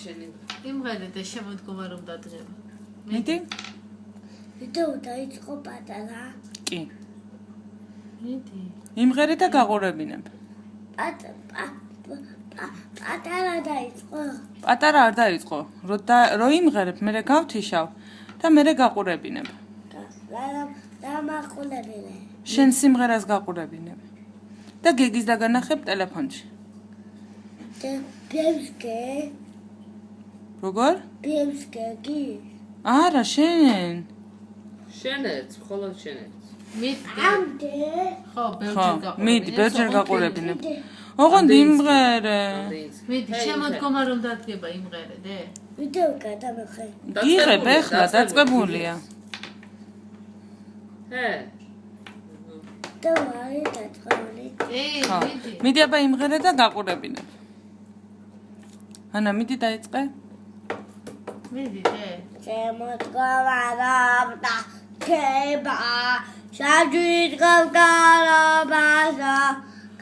შენი. იმღერე და შემოდგომა რომ დადგება. მიდი? ვიდეო დაიწყო პატარა. კი. მიდი. იმღერე და გაყურებინებ. პატარა დაიწყო. პატარა არ დაიწყო. რო იმღერებ, მე გავთიშავ და მე გაყურებინებ. დამაყურებინე. შენ სიმღერას გაყურებინებ. და გეგის დაგანახებ ტელეფონში. ბემსკე. როგორ? ბემსკე კი. არა, შენ. შენეც, ხოლო შენეც. მიდი. ამდე. ხო, ბევრჯერ გაყურებინე. მიდი, ბევრჯერ გაყურებინებ. ოღონდ იმღერე. მიდი, შემოდგომა რომ დადგება იმღერე, დე. ვიდეო გადამეხე. იღებ ეხლა, დაწყებულია. ჰე. დავარი დაწყებული. მიდი. მიდი აბა იმღერე და გაყურებინებ. ანა, მიდი დაიწყე. მიდი, დე. შემოდგომა რომ დადგება. საჯვრის გავკარობასა.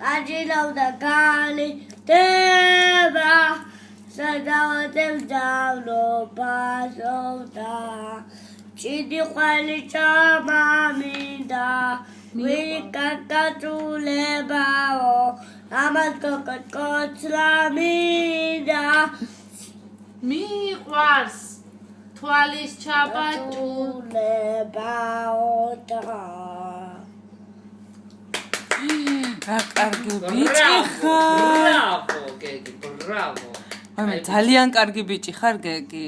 გაჯილავდა გალიდება. სადავატებს დავლობასობდა. ჭიდი ყველი ჩამამინდა. ვიკაკაწულებაო. ამას კოკოც მინდა. მიყვარს თვალის ჩაბაჭულებაო და რა კარგი ბიჭი ხარ. ბრავო, გეგი, ბრავო. აი ძალიან კარგი ბიჭი ხარ გეგი.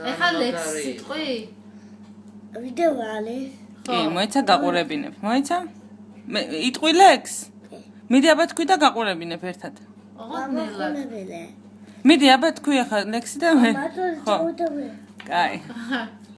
ეხლა ლექს სიტყვი? ვიდეო არის. კი, მოიცა გაყურებინებ. მოიცა? მე იტყვი ლექს? მიდი აბა თქვი და გაყურებინებ ერთად. ოღონდ ნელა. გამაყურებინე. მიდი აბა თქვი ახლა ლექსი და მე. მათო კაი.